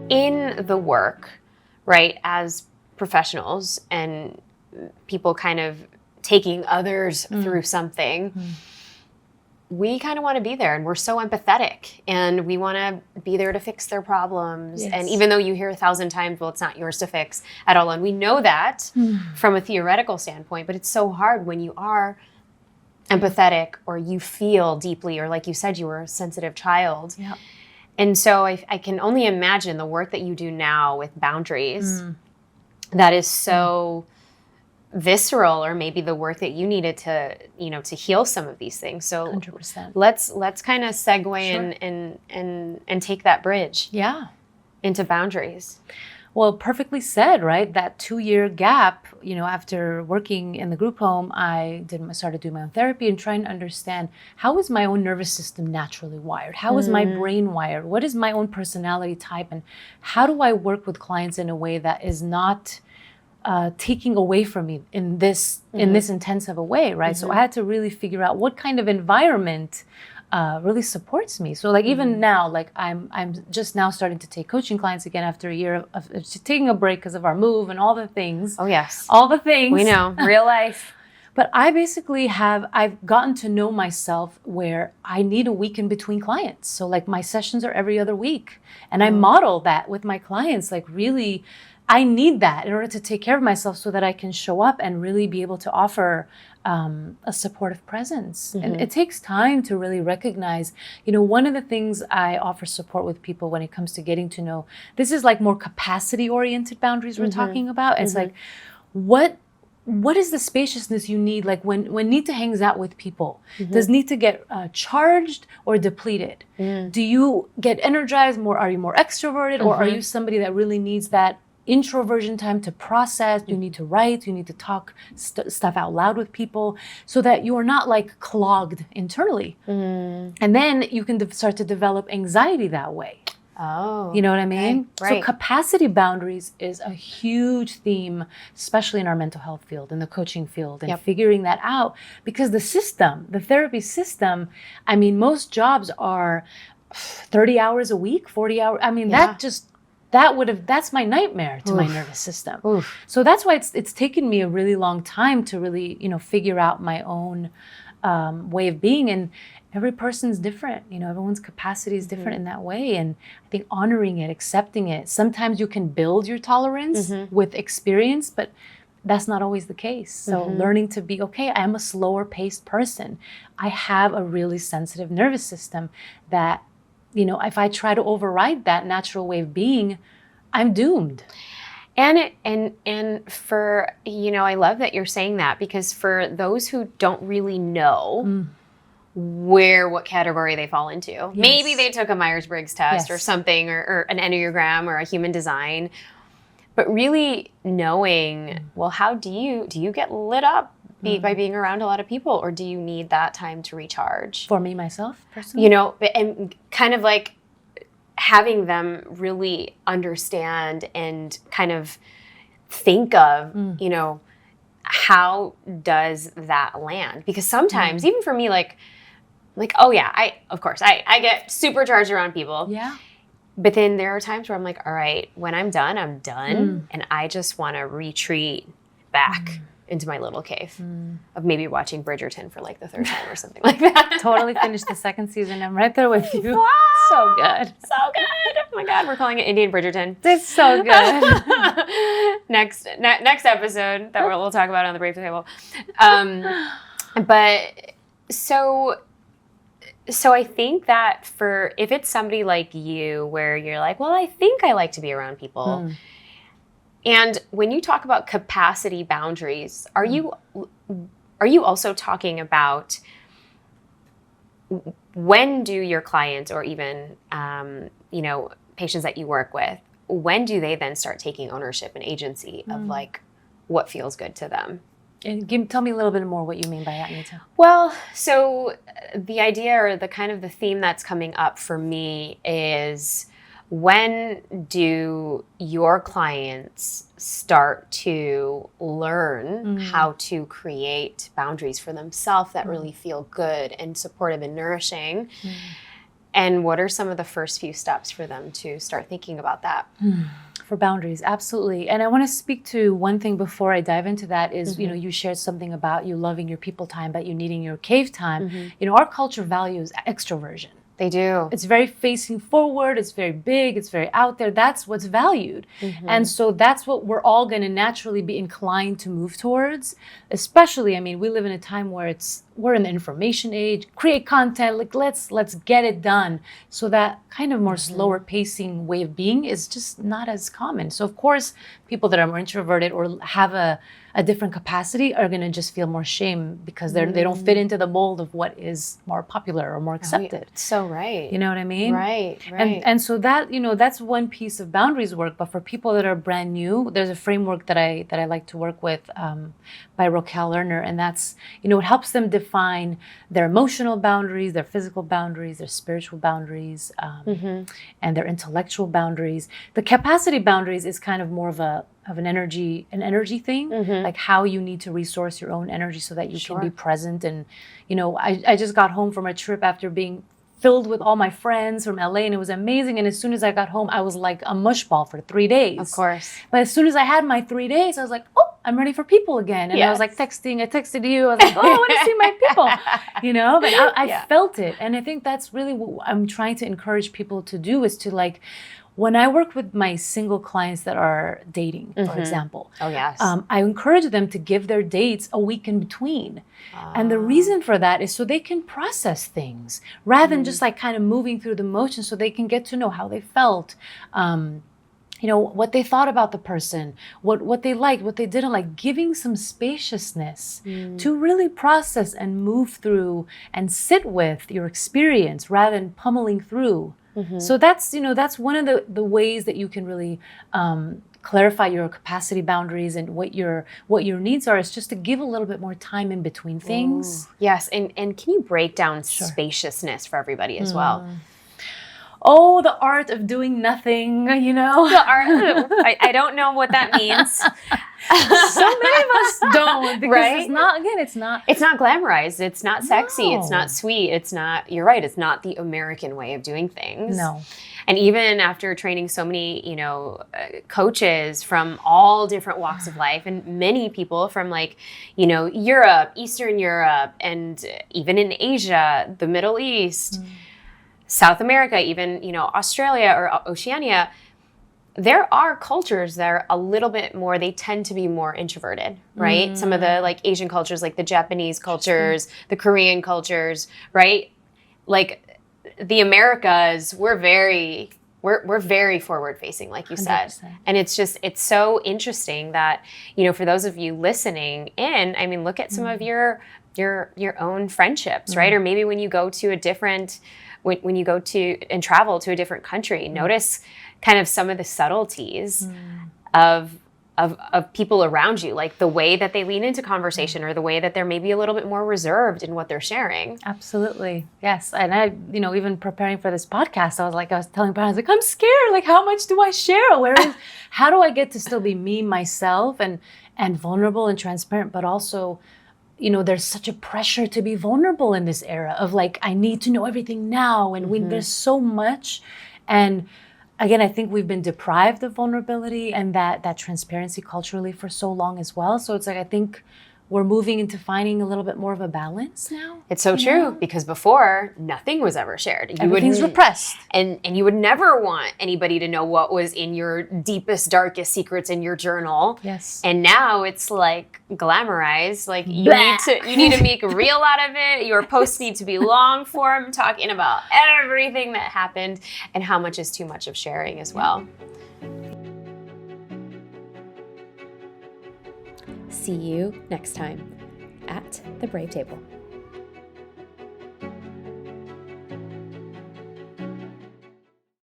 in the work, right, as professionals and people kind of taking others through something, we kind of want to be there, and we're so empathetic, and we want to be there to fix their problems. Yes. And even though you hear 1,000 times, well, it's not yours to fix at all, and we know that from a theoretical standpoint, but it's so hard when you are empathetic or you feel deeply, or like you said, you were a sensitive child. Yeah. And so I can only imagine the work that you do now with boundaries that is so visceral, or maybe the work that you needed to, to heal some of these things. So 100%. let's kind of segue and take that bridge into boundaries. Well, perfectly said, right? That 2-year gap, after working in the group home, I started doing my own therapy and trying to understand, how is my own nervous system naturally wired? How is my brain wired? What is my own personality type? And how do I work with clients in a way that is not taking away from me in this intense of a way, right? So I had to really figure out what kind of environment really supports me. So like even now, like I'm just now starting to take coaching clients again after a year of taking a break because of our move and all the things. Oh yes. All the things. We know, real life. But I basically I've gotten to know myself where I need a week in between clients. So like my sessions are every other week. And I model that with my clients, like really, I need that in order to take care of myself so that I can show up and really be able to offer a supportive presence. And it takes time to really recognize, one of the things I offer support with people when it comes to getting to know, this is like more capacity oriented boundaries we're talking about. It's like, what is the spaciousness you need? Like when Nita hangs out with people, does Nita get charged or depleted? Do you get energized more? Are you more extroverted? Or are you somebody that really needs that introversion time to process? You need to write, you need to talk stuff out loud with people so that you are not like clogged internally. And then you can start to develop anxiety that way. Oh, you know what I mean? Right. So capacity boundaries is a huge theme, especially in our mental health field, in the coaching field, and figuring that out, because the therapy system, I mean, most jobs are 30 hours a week, 40 hours. I mean, that's my nightmare to my nervous system. So that's why it's taken me a really long time to really, figure out my own way of being. And every person's different. Everyone's capacity is different in that way. And I think honoring it, accepting it. Sometimes you can build your tolerance with experience, but that's not always the case. So learning to be, okay, I'm a slower paced person. I have a really sensitive nervous system that, if I try to override that natural way of being, I'm doomed. And for, I love that you're saying that, because for those who don't really know what category they fall into, maybe they took a Myers-Briggs test or something, or an Enneagram or a human design, but really knowing, well, how do you get lit up by being around a lot of people, or do you need that time to recharge? For me, myself, personally? And kind of like having them really understand and kind of think of, how does that land? Because sometimes, even for me, like, oh yeah, I get supercharged around people. Yeah. But then there are times where I'm like, all right, when I'm done, I'm done. And I just want to retreat back into my little cave of maybe watching Bridgerton for like the third time or something like that. Totally finished the second season. I'm right there with you. Wow. So good. So good. Oh my God, we're calling it Indian Bridgerton. It's so good. Next episode that we'll talk about on the Brave Table. But so I think that if it's somebody like you where you're like, well, I think I like to be around people. And when you talk about capacity boundaries, are you also talking about when do your clients, or even patients that you work with, when do they then start taking ownership and agency of like what feels good to them? And tell me a little bit more what you mean by that, Nita. Well, so the idea, or the kind of the theme that's coming up for me is, when do your clients start to learn how to create boundaries for themselves that really feel good and supportive and nourishing? And what are some of the first few steps for them to start thinking about that? For boundaries, absolutely. And I want to speak to one thing before I dive into that is, you shared something about you loving your people time, but you needing your cave time. Our culture values extroversion. They do. It's very facing forward. It's very big. It's very out there. That's what's valued. And so that's what we're all going to naturally be inclined to move towards. Especially, we live in a time where we're in the information age, create content, like let's get it done. So that kind of more slower pacing way of being is just not as common. So of course, people that are more introverted or have a different capacity are going to just feel more shame because they don't fit into the mold of what is more popular or more accepted. So right. You know what I mean? Right. And so that, that's one piece of boundaries work. But for people that are brand new, there's a framework that I like to work with by Raquel Lerner. And that's, it helps them define their emotional boundaries, their physical boundaries, their spiritual boundaries, and their intellectual boundaries. The capacity boundaries is kind of more of an energy thing, like how you need to resource your own energy so that you can be present. And, I just got home from a trip after being filled with all my friends from LA, and it was amazing. And as soon as I got home, I was like a mush ball for 3 days. Of course. But as soon as I had my 3 days, I was like, oh, I'm ready for people again. And I was like I texted you. I was like, oh, I want to see my people, but I felt it. And I think that's really what I'm trying to encourage people to do is to like, when I work with my single clients that are dating, for example, I encourage them to give their dates a week in between. And the reason for that is so they can process things rather than just like kind of moving through the motions, so they can get to know how they felt, what they thought about the person, what they liked, what they didn't like, giving some spaciousness to really process and move through and sit with your experience rather than pummeling through. So that's one of the ways that you can really clarify your capacity boundaries and what your needs are, is just to give a little bit more time in between things. Ooh. Yes, and can you break down spaciousness for everybody as well? Oh, the art of doing nothing, The art. I don't know what that means. So many of us don't, because it's not glamorized. It's not sexy. It's not sweet. It's not, you're right. It's not the American way of doing things. No. And even after training so many, coaches from all different walks of life, and many people from Europe, Eastern Europe, and even in Asia, the Middle East, South America, even, Australia or Oceania, there are cultures that are a little bit more, they tend to be more introverted, right? Some of the Asian cultures, like the Japanese cultures, the Korean cultures, right? Like the Americas, we're very forward facing, like you said. 100%. And it's so interesting that, for those of you listening in, look at some of your own friendships, right? Or maybe when you go to when you go to and travel to a different country, notice kind of some of the subtleties of people around you, like the way that they lean into conversation or the way that they're maybe a little bit more reserved in what they're sharing. Absolutely. Yes. And I, even preparing for this podcast, I was telling Brian, I was like, I'm scared. Like, how much do I share? How do I get to still be me, myself, and vulnerable and transparent, but also, there's such a pressure to be vulnerable in this era of like, I need to know everything now. And there's so much. And again, I think we've been deprived of vulnerability and that transparency culturally for so long as well. So it's like, I think we're moving into finding a little bit more of a balance now. It's so true, because before nothing was ever shared. Everything's repressed. And you would never want anybody to know what was in your deepest, darkest secrets in your journal. Yes. And now it's like glamorized. Like you need to make a reel out of it. Your posts need to be long form, talking about everything that happened and how much is too much of sharing as well. See you next time at the Brave Table.